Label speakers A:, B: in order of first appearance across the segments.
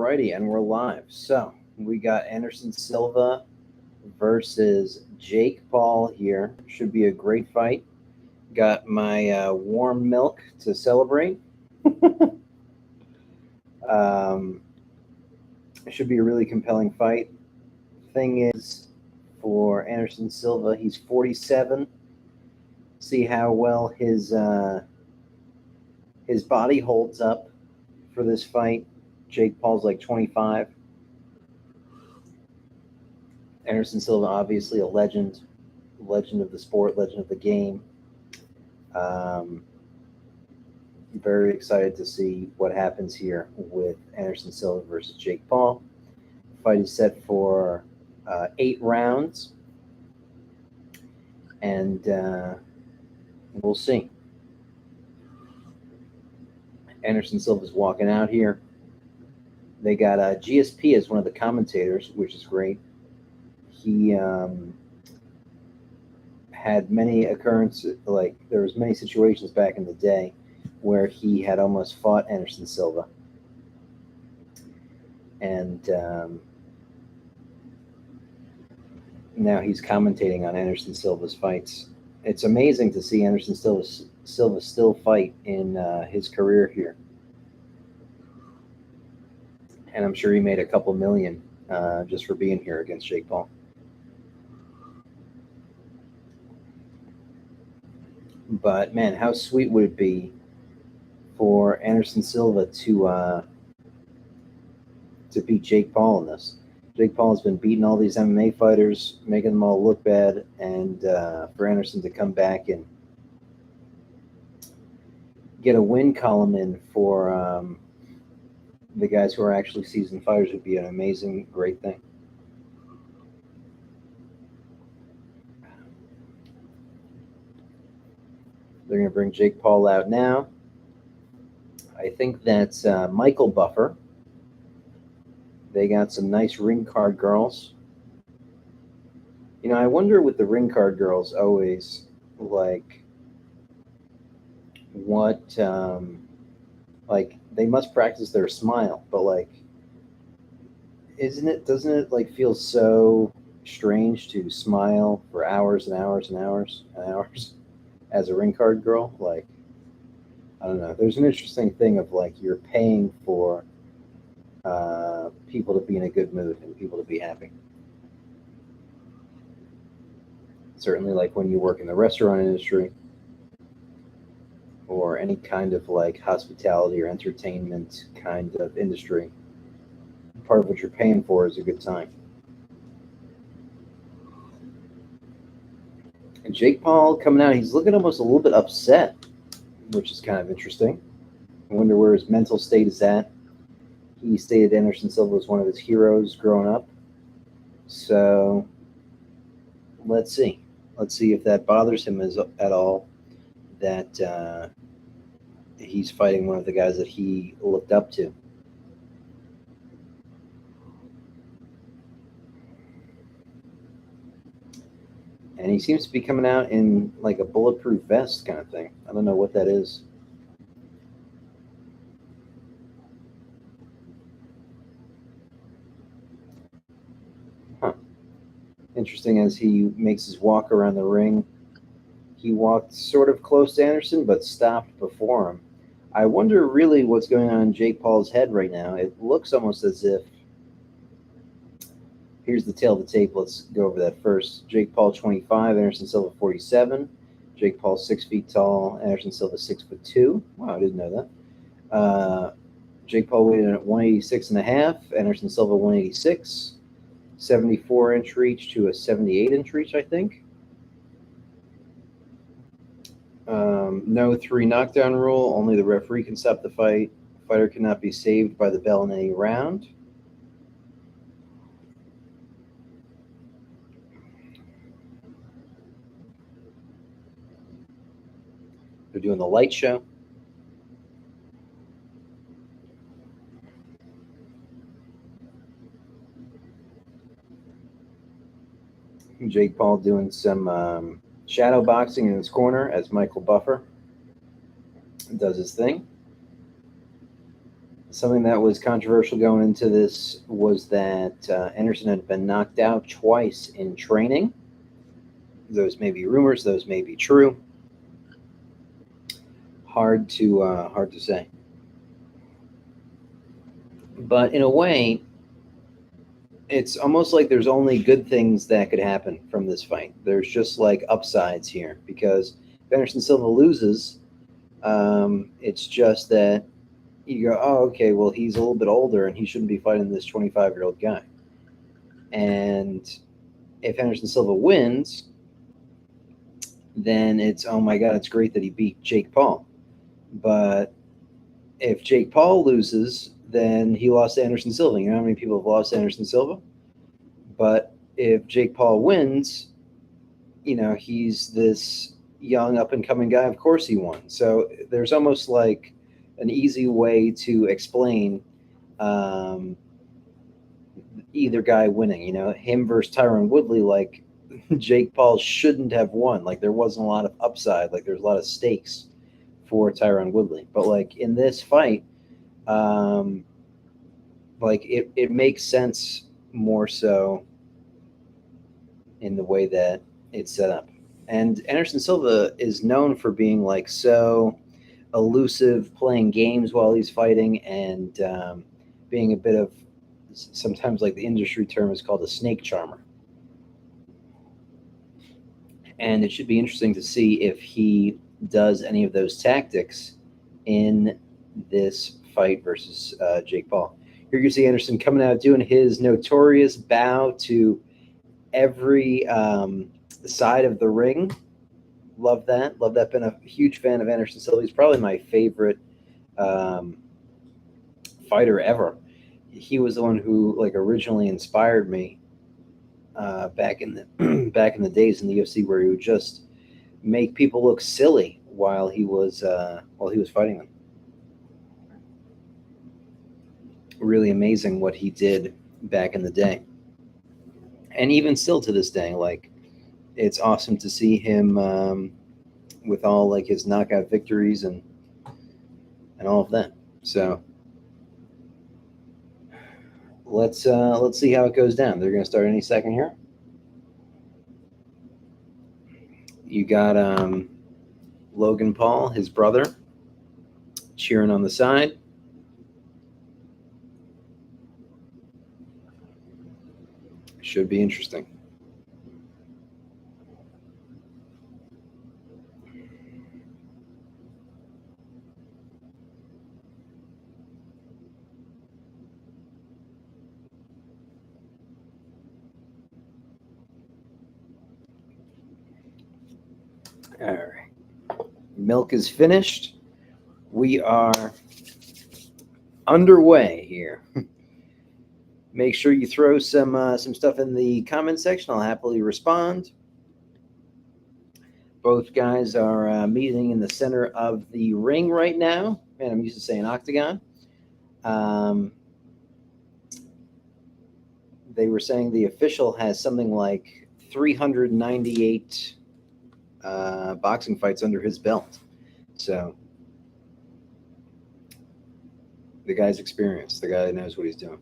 A: Alrighty, and we're live. So we got Anderson Silva versus Jake Paul here. Should be a great fight. Got my warm milk to celebrate. It should be a really compelling fight. Thing is, for Anderson Silva, he's 47. See how well his body holds up for this fight. Jake Paul's like 25. Anderson Silva, obviously a legend of the sport, legend of the game. Very excited to see what happens here with Anderson Silva versus Jake Paul. The fight is set for 8 rounds, and we'll see. Anderson Silva's walking out here. They got GSP as one of the commentators, which is great. He had many occurrences, like there was many situations back in the day where he had almost fought Anderson Silva. And now he's commentating on Anderson Silva's fights. It's amazing to see Anderson Silva still fight in his career here. And I'm sure he made a couple million just for being here against Jake Paul. But man, how sweet would it be for Anderson Silva to beat Jake Paul in this? Jake Paul has been beating all these MMA fighters, making them all look bad, and for Anderson to come back and get a win column in for the guys who are actually seasoned fighters would be an amazing, great thing. They're going to bring Jake Paul out now. I think that's Michael Buffer. They got some nice ring card girls. You know, I wonder with the ring card girls always, like, what, like, they must practice their smile, but, like, doesn't it, like, feel so strange to smile for hours and hours and hours and hours as a ring card girl? Like, I don't know. There's an interesting thing of, like, you're paying for people to be in a good mood and people to be happy. Certainly, like, when you work in the restaurant industry or any kind of, like, hospitality or entertainment kind of industry, part of what you're paying for is a good time. And Jake Paul coming out, he's looking almost a little bit upset, which is kind of interesting. I wonder where his mental state is at. He stated Anderson Silva was one of his heroes growing up. So let's see. Let's see if that bothers him at all, that he's fighting one of the guys that he looked up to. And he seems to be coming out in like a bulletproof vest kind of thing. I don't know what that is. Huh. Interesting, as he makes his walk around the ring. He walked sort of close to Anderson, but stopped before him. I wonder really what's going on in Jake Paul's head right now. It looks almost as if... Here's the tail of the tape. Let's go over that first. Jake Paul, 25. Anderson Silva, 47. Jake Paul, 6 feet tall. Anderson Silva, 6'2". Wow, I didn't know that. Jake Paul weighed in at 186.5. Anderson Silva, 186. 74-inch reach to a 78-inch reach, I think. No 3 knockdown rule. Only the referee can stop the fight. Fighter cannot be saved by the bell in any round. They're doing the light show. Jake Paul doing some shadow boxing in his corner as Michael Buffer does his thing. Something that was controversial going into this was that Anderson had been knocked out twice in training. Those may be rumors, those may be true. Hard to say. But in a way, it's almost like there's only good things that could happen from this fight. There's just like upsides here because if Anderson Silva loses, it's just that you go, oh, okay, well, he's a little bit older and he shouldn't be fighting this 25-year-old guy. And if Anderson Silva wins, then it's, oh my God, it's great that he beat Jake Paul. But if Jake Paul loses, then he lost to Anderson Silva. You know how many people have lost to Anderson Silva? But if Jake Paul wins, he's this young up-and-coming guy. Of course he won. So there's almost like an easy way to explain either guy winning. Him versus Tyron Woodley, like Jake Paul shouldn't have won. Like there wasn't a lot of upside. Like there's a lot of stakes for Tyron Woodley. But like in this fight, like it makes sense more so in the way that it's set up. And Anderson Silva is known for being like so elusive, playing games while he's fighting, and being a bit of sometimes like the industry term is called a snake charmer. And it should be interesting to see if he does any of those tactics in this fight versus Jake Paul. Here you see Anderson coming out doing his notorious bow to every side of the ring. Love that. Love that. Been a huge fan of Anderson Silva. He's probably my favorite fighter ever. He was the one who like originally inspired me back in the back in the days in the UFC, where he would just make people look silly while he was fighting them. Really amazing what he did back in the day, and even still to this day, like it's awesome to see him with all like his knockout victories and all of that. So let's see how it goes down. They're going to start any second here. You got Logan Paul, his brother, cheering on the side. Should be interesting. All right. Milk is finished. We are underway here. Make sure you throw some stuff in the comment section. I'll happily respond. Both guys are meeting in the center of the ring right now. Man, I'm used to saying octagon. They were saying the official has something like 398 boxing fights under his belt. So the guy's experienced. The guy knows what he's doing.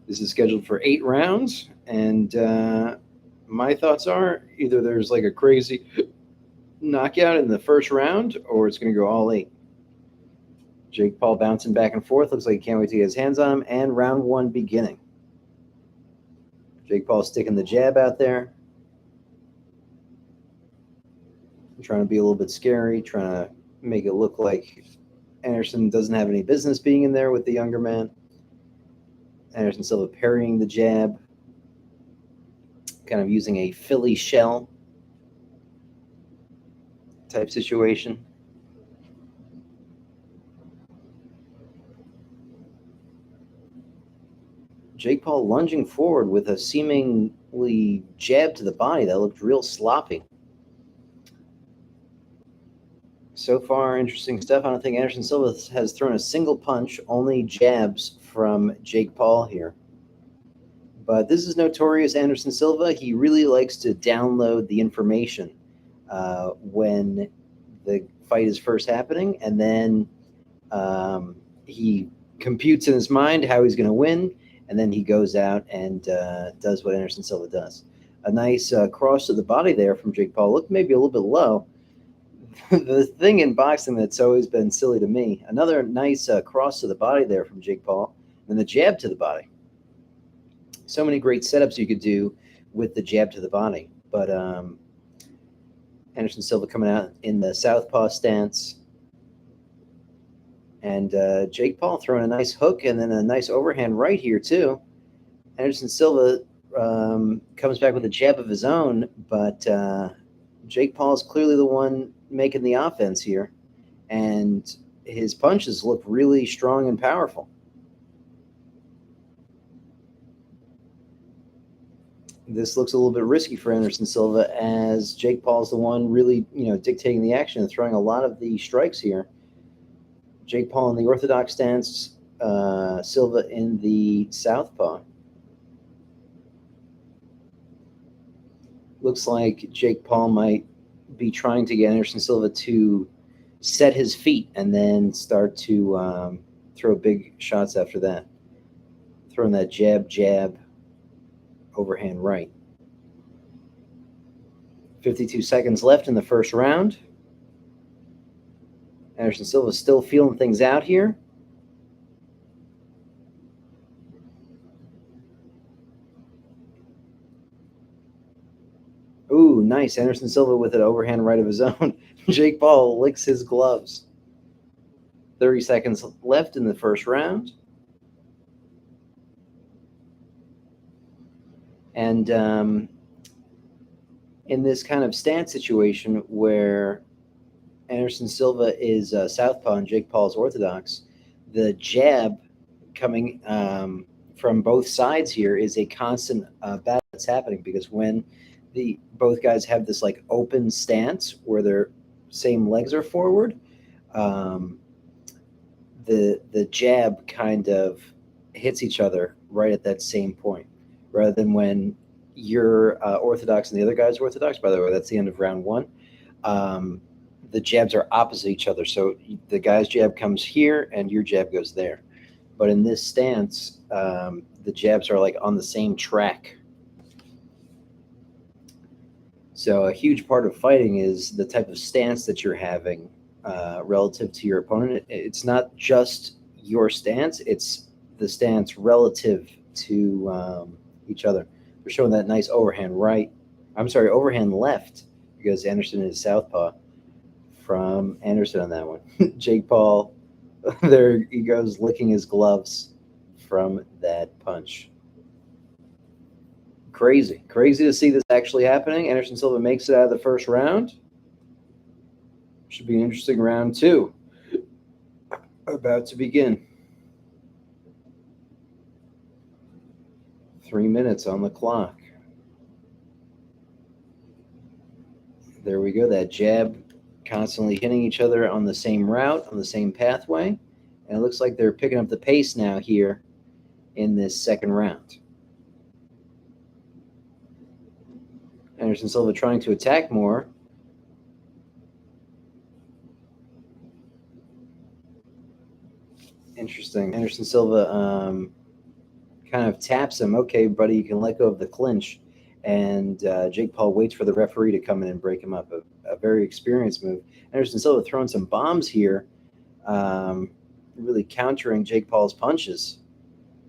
A: This is scheduled for 8 rounds, and my thoughts are either there's like a crazy knockout in the first round, or it's going to go all 8. Jake Paul bouncing back and forth. Looks like he can't wait to get his hands on him, and round 1 beginning. Jake Paul sticking the jab out there. Trying to be a little bit scary, trying to make it look like Anderson doesn't have any business being in there with the younger man. Anderson Silva parrying the jab, kind of using a Philly shell type situation. Jake Paul lunging forward with a seemingly jab to the body that looked real sloppy. So far, interesting stuff. I don't think Anderson Silva has thrown a single punch, only jabs from Jake Paul here. But this is notorious Anderson Silva. He really likes to download the information when the fight is first happening, and then he computes in his mind how he's going to win, and then he goes out and does what Anderson Silva does. A nice cross to the body there from Jake Paul. Looked maybe a little bit low. The thing in boxing that's always been silly to me, another nice cross to the body there from Jake Paul, and the jab to the body. So many great setups you could do with the jab to the body. But Anderson Silva coming out in the southpaw stance. And Jake Paul throwing a nice hook and then a nice overhand right here, too. Anderson Silva comes back with a jab of his own, but Jake Paul is clearly the one making the offense here. And his punches look really strong and powerful. This looks a little bit risky for Anderson Silva, as Jake Paul's the one really, dictating the action and throwing a lot of the strikes here. Jake Paul in the orthodox stance, Silva in the southpaw. Looks like Jake Paul might be trying to get Anderson Silva to set his feet and then start to throw big shots after that. Throwing that jab, overhand right. 52 seconds left in the first round. Anderson Silva still feeling things out here. Ooh, nice. Anderson Silva with an overhand right of his own. Jake Paul licks his gloves. 30 seconds left in the first round. And in this kind of stance situation where Anderson Silva is southpaw and Jake Paul is orthodox, the jab coming from both sides here is a constant battle that's happening, because when both guys have this like open stance where their same legs are forward, the jab kind of hits each other right at that same point, rather than when you're orthodox and the other guy's orthodox. By the way, that's the end of round one. The jabs are opposite each other. So the guy's jab comes here and your jab goes there. But in this stance, the jabs are like on the same track. So a huge part of fighting is the type of stance that you're having relative to your opponent. It's not just your stance, it's the stance relative to each other. We're showing that nice overhand overhand left, because Anderson is southpaw from Anderson on that one. Jake Paul, there he goes, licking his gloves from that punch. Crazy to see this actually happening. Anderson Silva makes it out of the first round. Should be an interesting round two about to begin. 3 minutes on the clock. There we go. That jab constantly hitting each other on the same route, on the same pathway. And it looks like they're picking up the pace now here in this second round. Anderson Silva trying to attack more. Interesting. Anderson Silva kind of taps him. Okay, buddy, you can let go of the clinch. And Jake Paul waits for the referee to come in and break him up. A very experienced move. Anderson Silva throwing some bombs here, really countering Jake Paul's punches.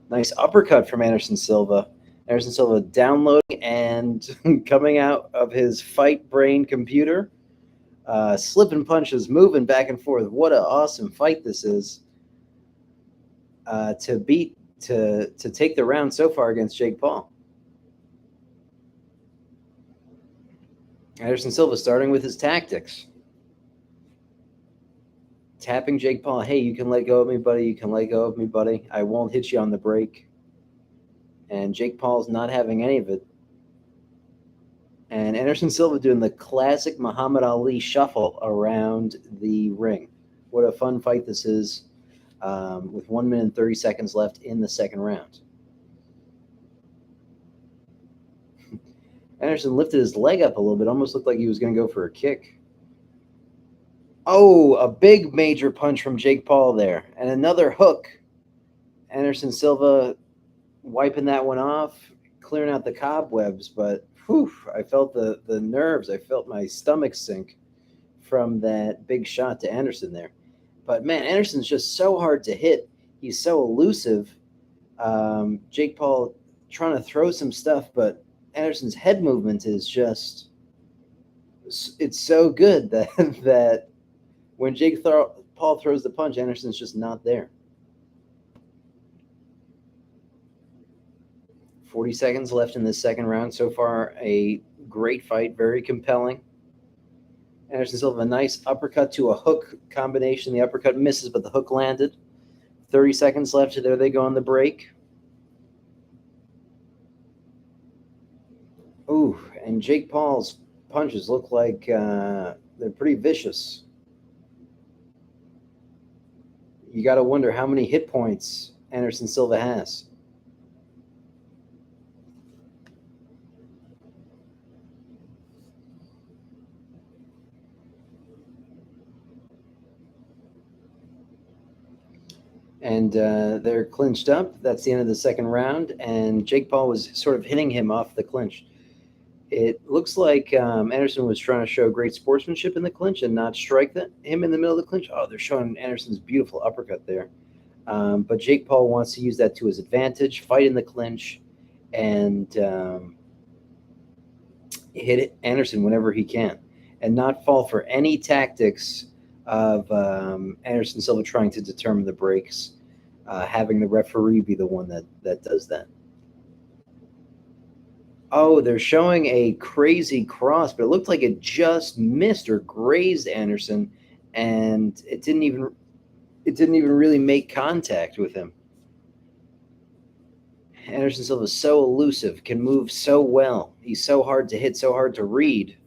A: Nice uppercut from Anderson Silva. Anderson Silva downloading and coming out of his fight brain computer. Slipping punches, moving back and forth. What an awesome fight this is. To take the round so far against Jake Paul. Anderson Silva starting with his tactics. Tapping Jake Paul. Hey, you can let go of me, buddy. You can let go of me, buddy. I won't hit you on the break. And Jake Paul's not having any of it. And Anderson Silva doing the classic Muhammad Ali shuffle around the ring. What a fun fight this is, with 1 minute and 30 seconds left in the second round. Anderson lifted his leg up a little bit, almost looked like he was going to go for a kick. Oh, a big major punch from Jake Paul there. And another hook Anderson Silva wiping that one off, clearing out the cobwebs, but whew, I felt the nerves. I felt my stomach sink from that big shot to Anderson there. But man, Anderson's just so hard to hit. He's so elusive. Jake Paul trying to throw some stuff, but Anderson's head movement is just, it's so good that that when Paul throws the punch, Anderson's just not there. 40 seconds left in this second round. So far, a great fight, very compelling. Anderson Silva, a nice uppercut to a hook combination. The uppercut misses, but the hook landed. 30 seconds left. There they go on the break. Ooh, and Jake Paul's punches look like they're pretty vicious. You got to wonder how many hit points Anderson Silva has. And they're clinched up. That's the end of the second round. And Jake Paul was sort of hitting him off the clinch. It looks like Anderson was trying to show great sportsmanship in the clinch and not strike him in the middle of the clinch. Oh, they're showing Anderson's beautiful uppercut there. But Jake Paul wants to use that to his advantage, fight in the clinch, and hit Anderson whenever he can, and not fall for any tactics of Anderson Silva trying to determine the breaks, having the referee be the one that does that. Oh, they're showing a crazy cross, but it looked like it just missed or grazed Anderson, and it didn't even really make contact with him. Anderson Silva is so elusive, can move so well. He's so hard to hit, so hard to read.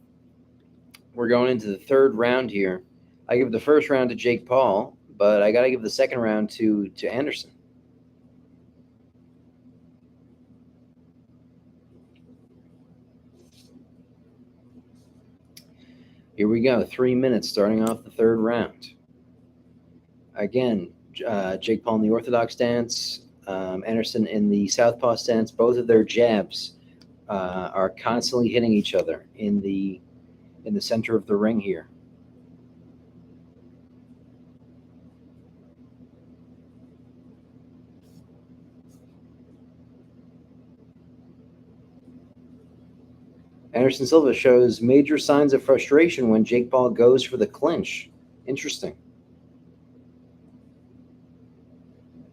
A: We're going into the third round here. I give the first round to Jake Paul, but I got to give the second round to Anderson. Here we go. 3 minutes starting off the third round. Again, Jake Paul in the orthodox stance, Anderson in the southpaw stance. Both of their jabs are constantly hitting each other in the center of the ring here. Anderson Silva shows major signs of frustration when Jake Paul goes for the clinch. Interesting.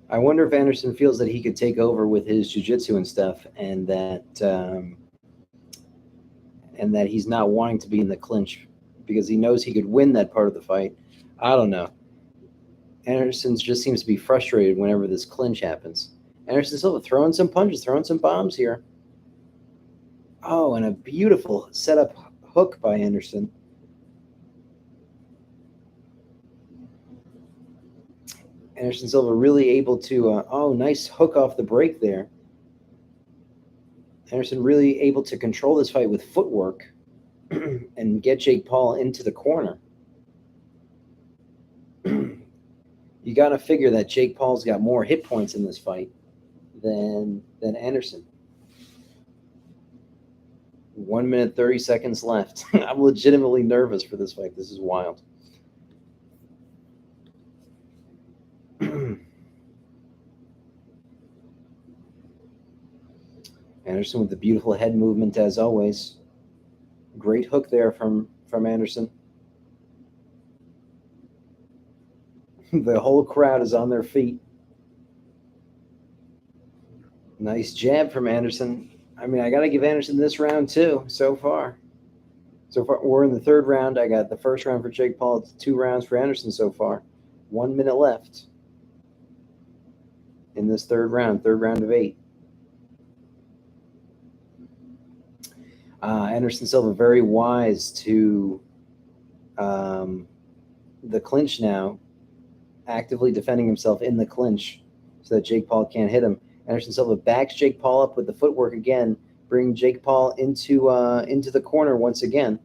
A: I wonder if Anderson feels that he could take over with his jiu-jitsu and stuff, and that he's not wanting to be in the clinch because he knows he could win that part of the fight. I don't know. Anderson just seems to be frustrated whenever this clinch happens. Anderson Silva throwing some punches, throwing some bombs here. Oh, and a beautiful setup hook by Anderson. Anderson Silva really able to, nice hook off the break there. Anderson really able to control this fight with footwork and get Jake Paul into the corner. You got to figure that Jake Paul's got more hit points in this fight than Anderson. 1 minute, 30 seconds left. I'm legitimately nervous for this fight. This is wild. Anderson with the beautiful head movement as always. Great hook there from Anderson. The whole crowd is on their feet. Nice jab from Anderson. I mean, I got to give Anderson this round too, so far. So far, we're in the third round. I got the first round for Jake Paul. It's 2 rounds for Anderson so far. 1 minute left in this third round of 8. Anderson Silva very wise to the clinch now, actively defending himself in the clinch so that Jake Paul can't hit him. Anderson Silva backs Jake Paul up with the footwork again, bring Jake Paul into the corner once again.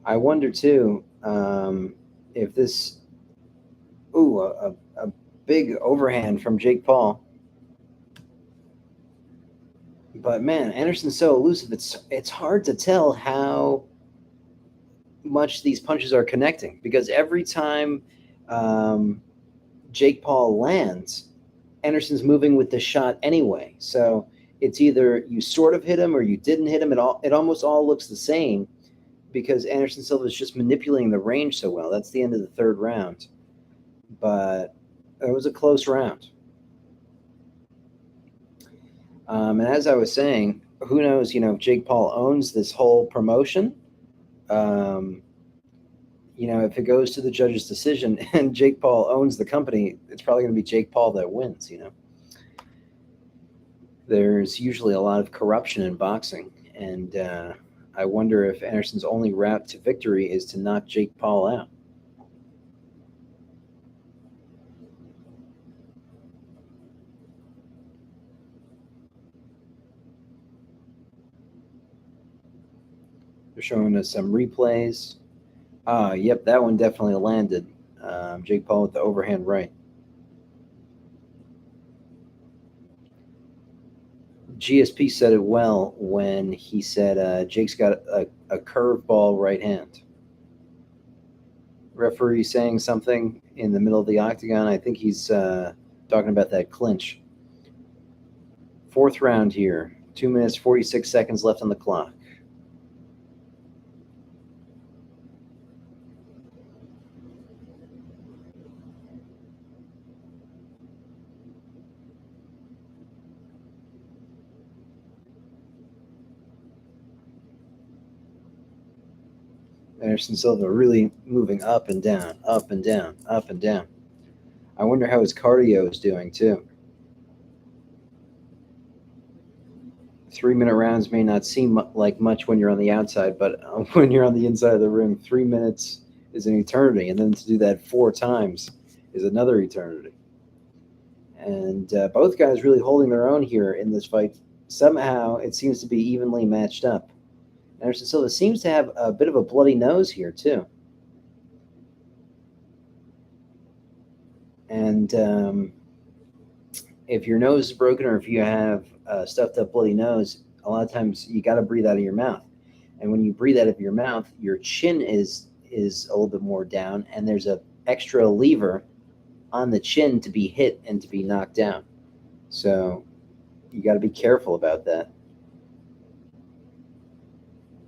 A: I wonder too if this, a big overhand from Jake Paul. But man, Anderson's so elusive. It's hard to tell how much these punches are connecting because every time um, Jake Paul lands, Anderson's moving with the shot anyway. So it's either you sort of hit him or you didn't hit him. It almost all looks the same because Anderson Silva is just manipulating the range so well. That's the end of the third round. But it was a close round. And as I was saying, who knows, if Jake Paul owns this whole promotion, if it goes to the judge's decision and Jake Paul owns the company, it's probably going to be Jake Paul that wins, There's usually a lot of corruption in boxing, and I wonder if Anderson's only route to victory is to knock Jake Paul out. They're showing us some replays. Yep, that one definitely landed. Jake Paul with the overhand right. GSP said it well when he said Jake's got a curveball right hand. Referee saying something in the middle of the octagon. I think he's talking about that clinch. Fourth round here. 2 minutes, 46 seconds left on the clock. Anderson Silva really moving up and down, up and down, up and down. I wonder how his cardio is doing too. 3-minute rounds may not seem like much when you're on the outside, but when you're on the inside of the ring, 3 minutes is an eternity. And then to do that 4 times is another eternity. And both guys really holding their own here in this fight. Somehow it seems to be evenly matched up. Anderson Silva seems to have a bit of a bloody nose here, too. And if your nose is broken or if you have a stuffed up bloody nose, a lot of times you got to breathe out of your mouth. And when you breathe out of your mouth, your chin is a little bit more down, and there's a extra lever on the chin to be hit and to be knocked down. So you got to be careful about that.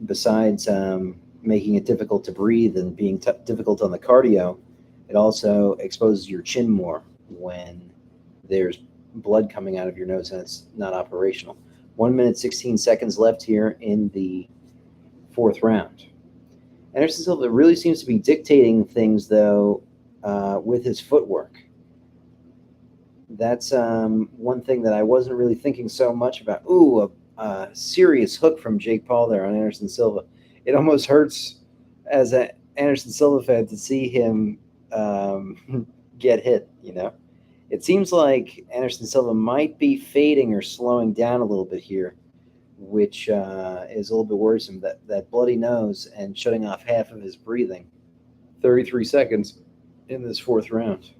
A: Besides making it difficult to breathe and being difficult on the cardio, it also exposes your chin more when there's blood coming out of your nose and it's not operational. 1 minute, 16 seconds left here in the fourth round. Anderson Silva really seems to be dictating things, though, with his footwork. That's one thing that I wasn't really thinking so much about. Ooh, a serious hook from Jake Paul there on Anderson Silva. It almost hurts as an Anderson Silva fan to see him get hit, It seems like Anderson Silva might be fading or slowing down a little bit here, which is a little bit worrisome. That bloody nose and shutting off half of his breathing. 33 seconds in this fourth round.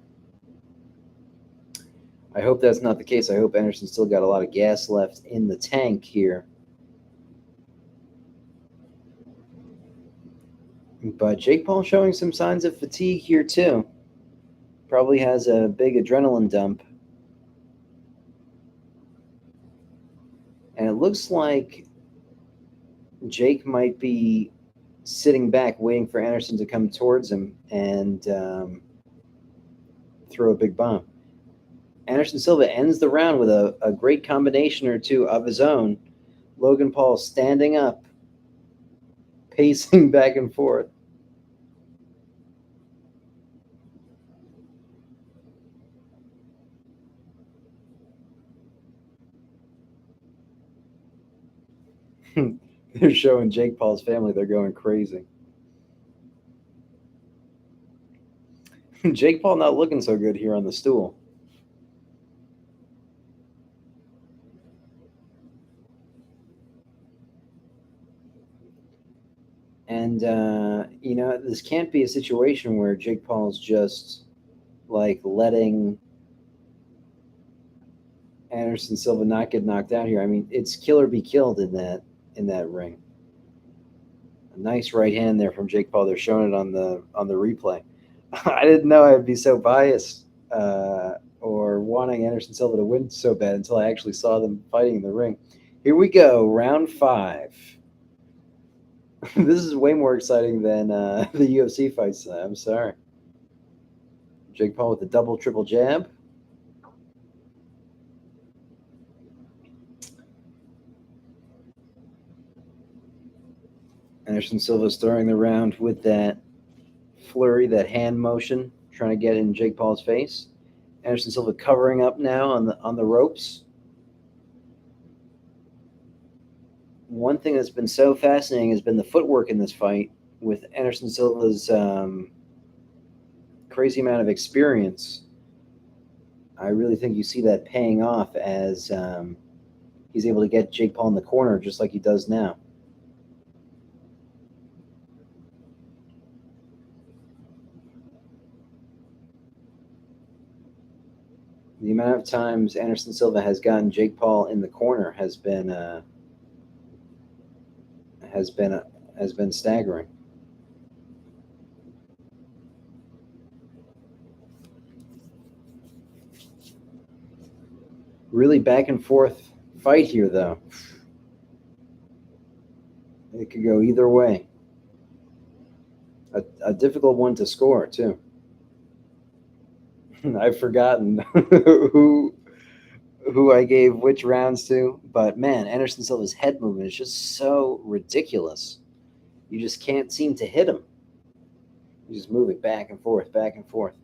A: I hope that's not the case. I hope Anderson still got a lot of gas left in the tank here. But Jake Paul showing some signs of fatigue here too. Probably has a big adrenaline dump. And it looks like Jake might be sitting back waiting for Anderson to come towards him and throw a big bomb. Anderson Silva ends the round with a great combination or two of his own. Logan Paul standing up, pacing back and forth. They're showing Jake Paul's family. They're going crazy. Jake Paul not looking so good here on the stool. And, this can't be a situation where Jake Paul's just like letting Anderson Silva not get knocked out here. I mean, it's kill or be killed in that ring. A nice right hand there from Jake Paul. They're showing it on the replay. I didn't know I'd be so biased or wanting Anderson Silva to win so bad until I actually saw them fighting in the ring. Here we go, round 5. This is way more exciting than the UFC fights. I'm sorry. Jake Paul with the double, triple jab. Anderson Silva's throwing the round with that flurry, that hand motion, trying to get in Jake Paul's face. Anderson Silva covering up now on the ropes. One thing that's been so fascinating has been the footwork in this fight with Anderson Silva's crazy amount of experience. I really think you see that paying off as he's able to get Jake Paul in the corner just like he does now. The amount of times Anderson Silva has gotten Jake Paul in the corner has been staggering. Really back and forth fight here, though. It could go either way. A difficult one to score, too. I've forgotten who I gave which rounds to, but man, Anderson Silva's head movement is just so ridiculous. You just can't seem to hit him. He's just moving back and forth, back and forth.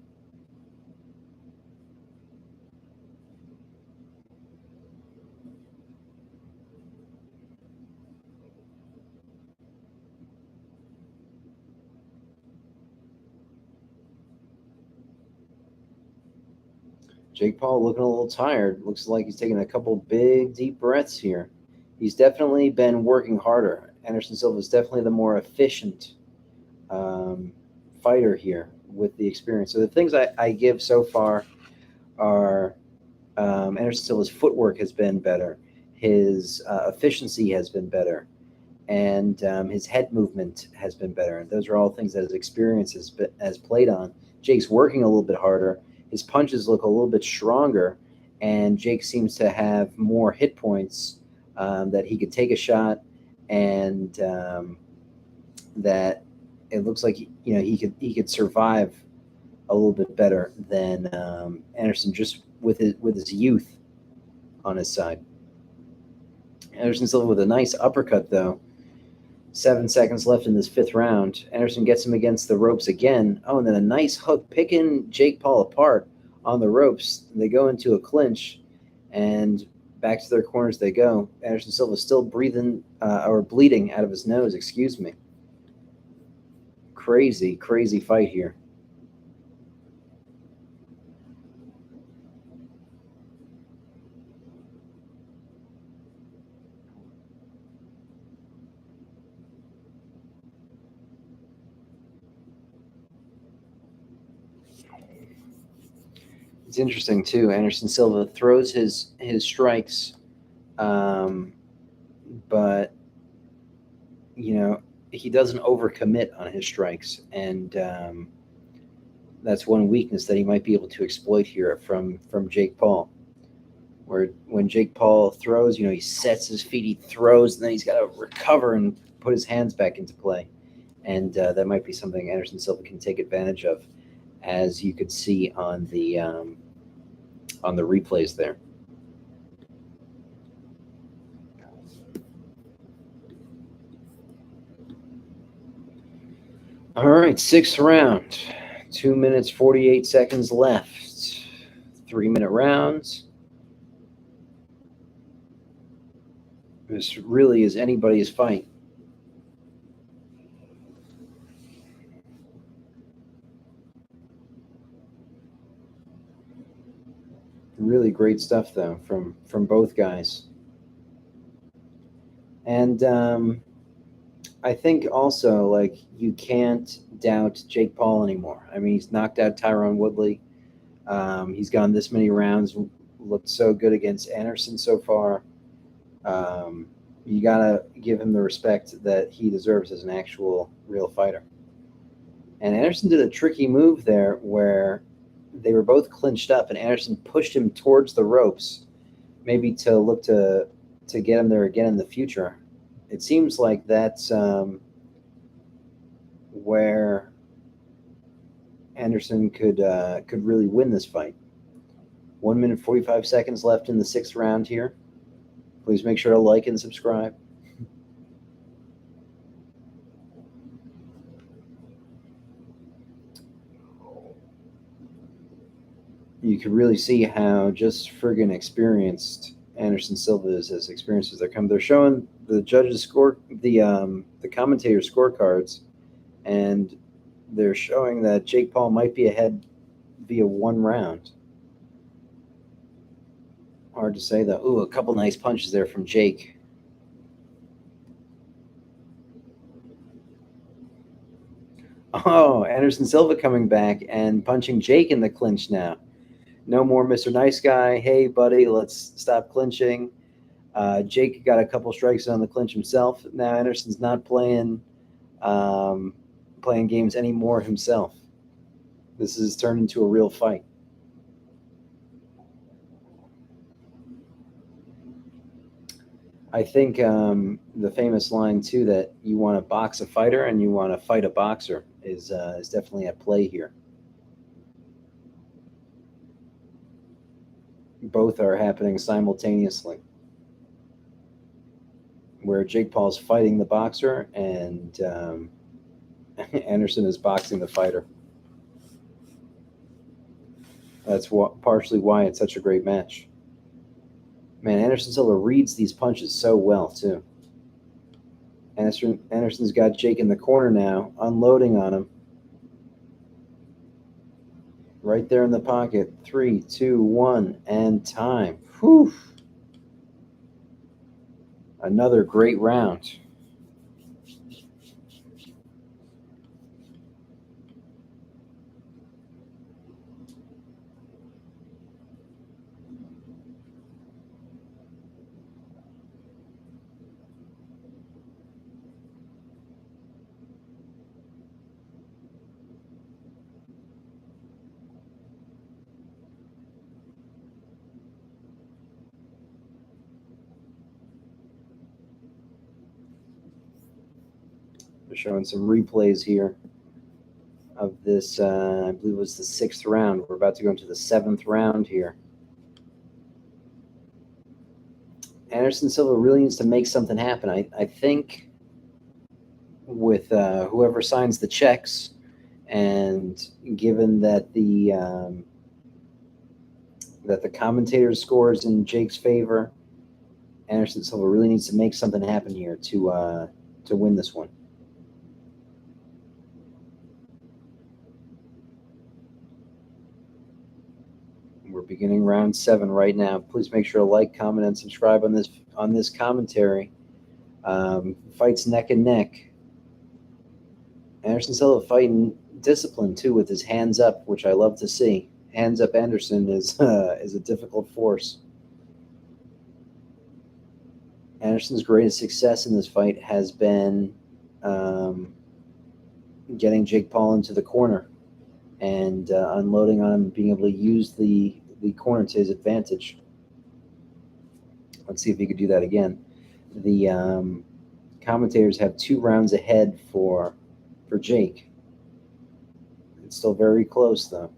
A: Jake Paul looking a little tired. Looks like he's taking a couple big, deep breaths here. He's definitely been working harder. Anderson Silva is definitely the more efficient fighter here with the experience. So the things I give so far are Anderson Silva's footwork has been better. His efficiency has been better. And his head movement has been better. And those are all things that his experience has played on. Jake's working a little bit harder. His punches look a little bit stronger, and Jake seems to have more hit points that he could take a shot, and that it looks like he could survive a little bit better than Anderson, just with his youth on his side. Anderson Silva with a nice uppercut, though. 7 seconds left in this 5th round. Anderson gets him against the ropes again. Oh, and then a nice hook, picking Jake Paul apart on the ropes. They go into a clinch, and back to their corners they go. Anderson Silva still breathing or bleeding out of his nose, excuse me. Crazy, crazy fight here. It's interesting too. Anderson Silva throws his strikes, but he doesn't overcommit on his strikes, and that's one weakness that he might be able to exploit here from Jake Paul. Where when Jake Paul throws, he sets his feet, he throws, and then he's got to recover and put his hands back into play, and that might be something Anderson Silva can take advantage of, as you could see on the replays there. All right, 6th round. 2 minutes, 48 seconds left. 3-minute rounds. This really is anybody's fight. Really great stuff, though, from both guys. And I think also, you can't doubt Jake Paul anymore. I mean, he's knocked out Tyron Woodley. He's gone this many rounds looked so good against Anderson so far. You gotta give him the respect that he deserves as an actual real fighter. And Anderson did a tricky move there where they were both clinched up, and Anderson pushed him towards the ropes, maybe to look to get him there again in the future. It seems like that's where Anderson could really win this fight. 1 minute 45 seconds left in the 6th round here. Please make sure to like and subscribe. You can really see how just friggin' experienced Anderson Silva is, as experienced as they come. They're showing the judges score, the commentator scorecards, and they're showing that Jake Paul might be ahead via 1 round. Hard to say though. Ooh, a couple nice punches there from Jake. Oh, Anderson Silva coming back and punching Jake in the clinch now. No more Mr. Nice Guy. Hey, buddy, let's stop clinching. Jake got a couple strikes on the clinch himself. Now Anderson's not playing games anymore himself. This has turned into a real fight. I think the famous line too, that you want to box a fighter and you want to fight a boxer, is definitely at play here. Both are happening simultaneously, where Jake Paul's fighting the boxer and Anderson is boxing the fighter. That's partially why it's such a great match. Man, Anderson Silva reads these punches so well too. Anderson's got Jake in the corner now, unloading on him. Right there in the pocket. 3, 2, 1, and time. Whew. Another great round. They're showing some replays here of this, I believe it was the 6th round. We're about to go into the 7th round here. Anderson Silva really needs to make something happen. I think with whoever signs the checks, and given that the commentator's scores in Jake's favor, Anderson Silva really needs to make something happen here to win this one. We're beginning round 7 right now. Please make sure to like, comment, and subscribe on this commentary. Fights neck and neck. Anderson Silva fighting discipline too, with his hands up, which I love to see. Hands up Anderson is a difficult force. Anderson's greatest success in this fight has been getting Jake Paul into the corner and unloading on him, and being able to use the corner to his advantage. Let's see if he could do that again. The commentators have 2 rounds ahead for Jake. It's still very close, though.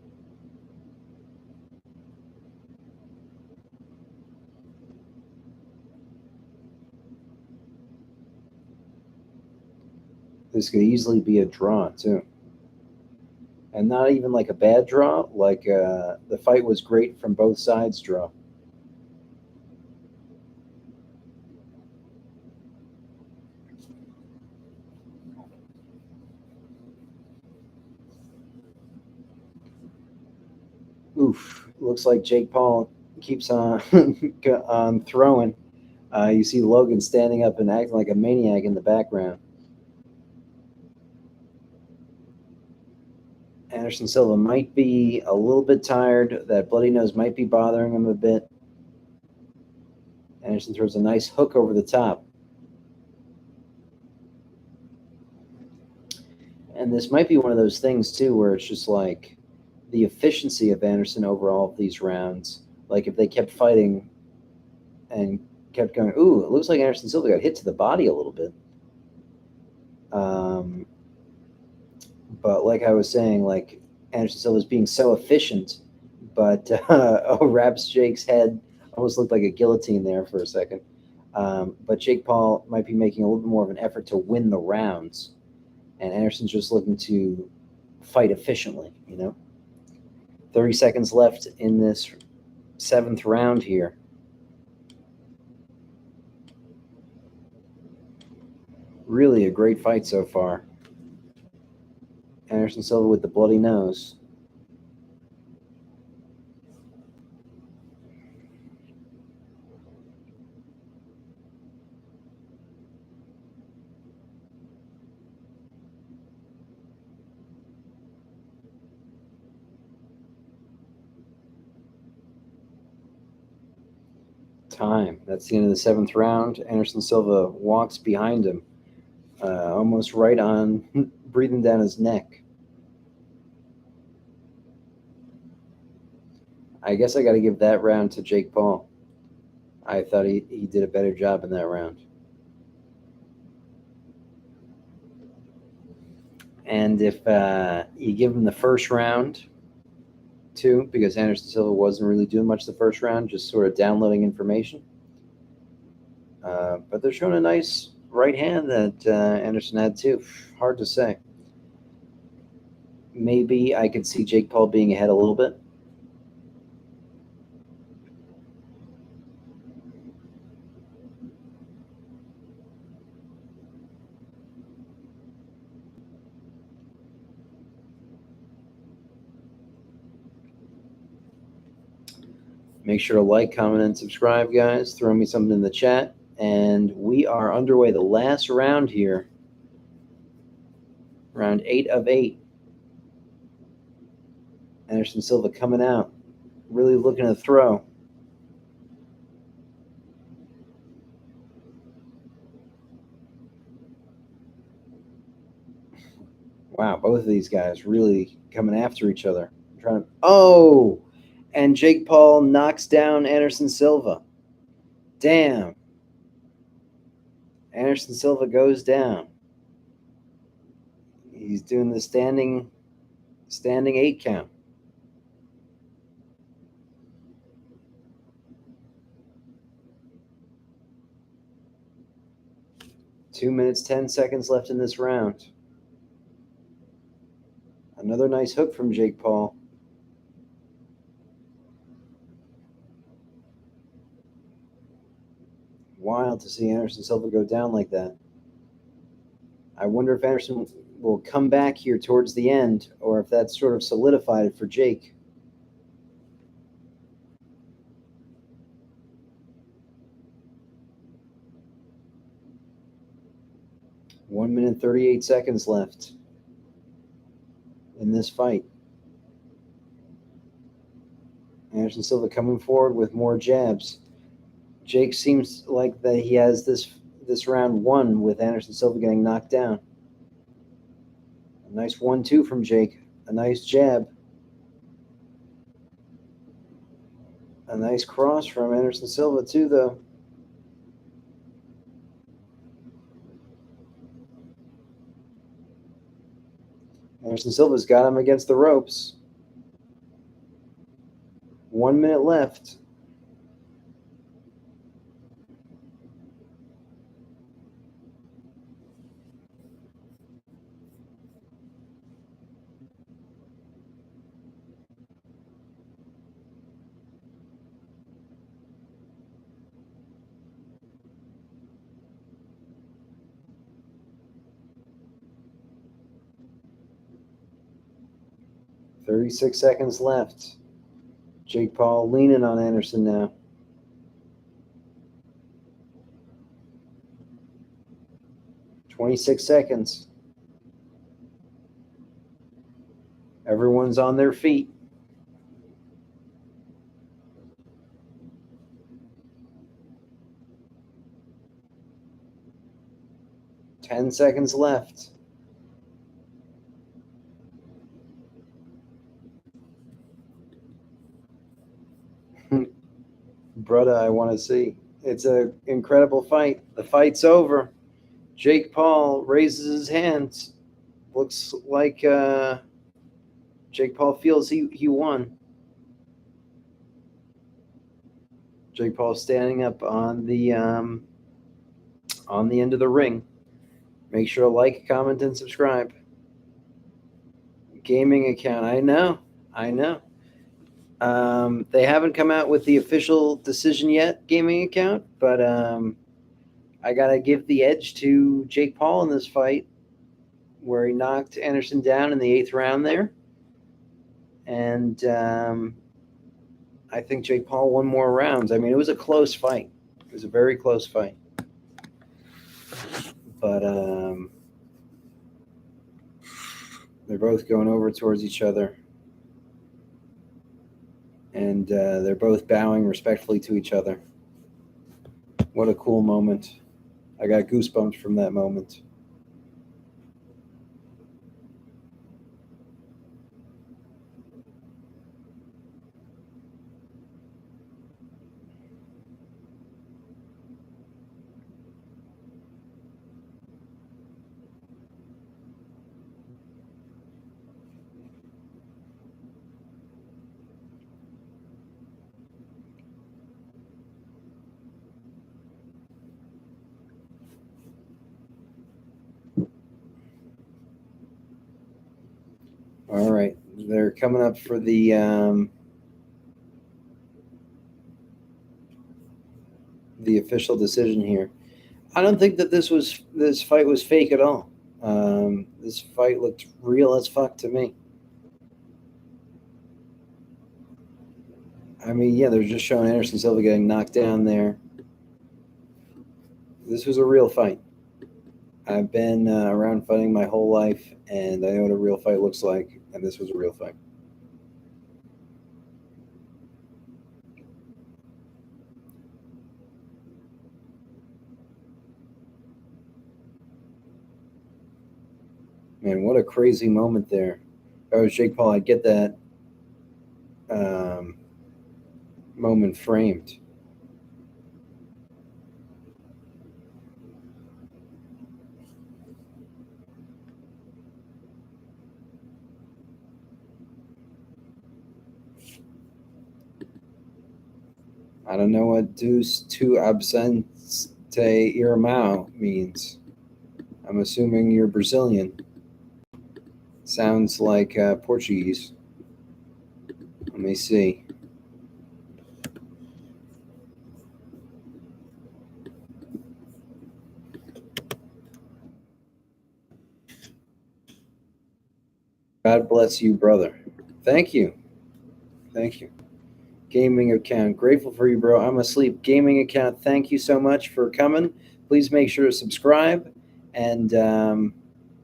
A: This could easily be a draw, too. And not even like a bad draw, like the fight was great from both sides draw. Oof, looks like Jake Paul keeps on on throwing. You see Logan standing up and acting like a maniac in the background. Anderson Silva might be a little bit tired. That bloody nose might be bothering him a bit. Anderson throws a nice hook over the top. And this might be one of those things, too, where it's just like the efficiency of Anderson over all of these rounds. Like if they kept fighting and kept going, ooh, it looks like Anderson Silva got hit to the body a little bit. But like I was saying, like Anderson Silva's being so efficient, but wraps Jake's head. Almost looked like a guillotine there for a second. But Jake Paul might be making a little bit more of an effort to win the rounds. And Anderson's just looking to fight efficiently, 30 seconds left in this 7th round here. Really a great fight so far. Anderson Silva with the bloody nose. Time. That's the end of the 7th round. Anderson Silva walks behind him, almost right on, breathing down his neck. I guess I got to give that round to Jake Paul. I thought he did a better job in that round. And if you give him the first round, too, because Anderson Silva wasn't really doing much the first round, just sort of downloading information. But they're showing a nice right hand that Anderson had, too. Hard to say. Maybe I could see Jake Paul being ahead a little bit. Make sure to like, comment, and subscribe, guys. Throw me something in the chat. And we are underway. The last round here. Round 8 of 8. Anderson Silva coming out. Really looking to throw. Wow, both of these guys really coming after each other. Trying to, oh! And Jake Paul knocks down Anderson Silva. Damn. Anderson Silva goes down. He's doing the standing 8 count. Two minutes, 10 seconds left in this round. Another nice hook from Jake Paul. Wild to see Anderson Silva go down like that. I wonder if Anderson will come back here towards the end, or if that's sort of solidified it for Jake. One minute, 38 seconds left in this fight. Anderson Silva coming forward with more jabs. Jake seems like that he has this round won with Anderson Silva getting knocked down. A nice 1-2 from Jake. A nice jab. A nice cross from Anderson Silva too, though. Anderson Silva's got him against the ropes. 1 minute left. .36 seconds left. Jake Paul leaning on Anderson now. .26 seconds. Everyone's on their feet. Ten seconds left. Brother, I want to see. It's an incredible fight. The fight's over. Jake Paul raises his hands. Looks like Jake Paul feels he won. Jake Paul standing up on the end of the ring. Make sure to like, comment, and subscribe. Gaming account. I know. They haven't come out with the official decision yet, gaming account, but I got to give the edge to Jake Paul in this fight where he knocked Anderson down in the 8th round there. And I think Jake Paul won more rounds. I mean, it was a close fight. It was a very close fight. But they're both going over towards each other. And they're both bowing respectfully to each other. What a cool moment. I got goosebumps from that moment. All right, they're coming up for the official decision here. I don't think that this fight was fake at all. This fight looked real as fuck to me. I mean, yeah, they're just showing Anderson Silva getting knocked down there. This was a real fight. I've been around fighting my whole life, and I know what a real fight looks like, and this was a real fight. Man, what a crazy moment there. If I was Jake Paul, I'd get that moment framed. I don't know what "deuce tu absente irmão" means. I'm assuming you're Brazilian. Sounds like Portuguese. Let me see. God bless you, brother. Thank you. Gaming account. Grateful for you, bro. I'm asleep. Gaming account. Thank you so much for coming. Please make sure to subscribe. And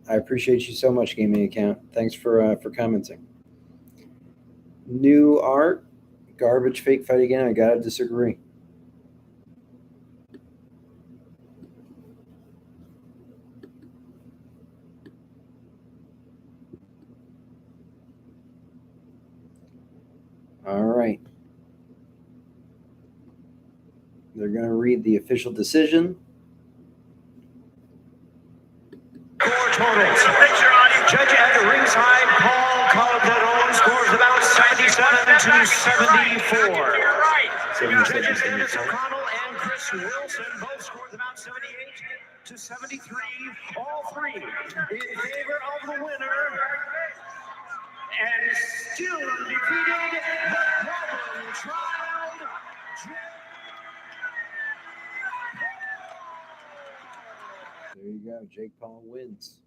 A: I appreciate you so much, gaming account. Thanks for commenting. New art. Garbage fake fight again. I gotta disagree. All right. They're going to read the official decision.
B: Score totals. Judge at ringside, Paul Calderon scores about 77 to 74. Judges Anderson Connell and Chris Wilson both scored about 78 to 73. All three in favor of the winner. And still undefeated, the Problem Child,
A: There you go. Jake Paul wins.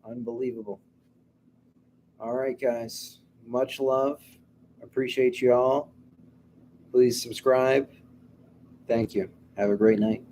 A: Unbelievable. All right, guys. Much love. Appreciate you all. Please subscribe. Thank you. Have a great night.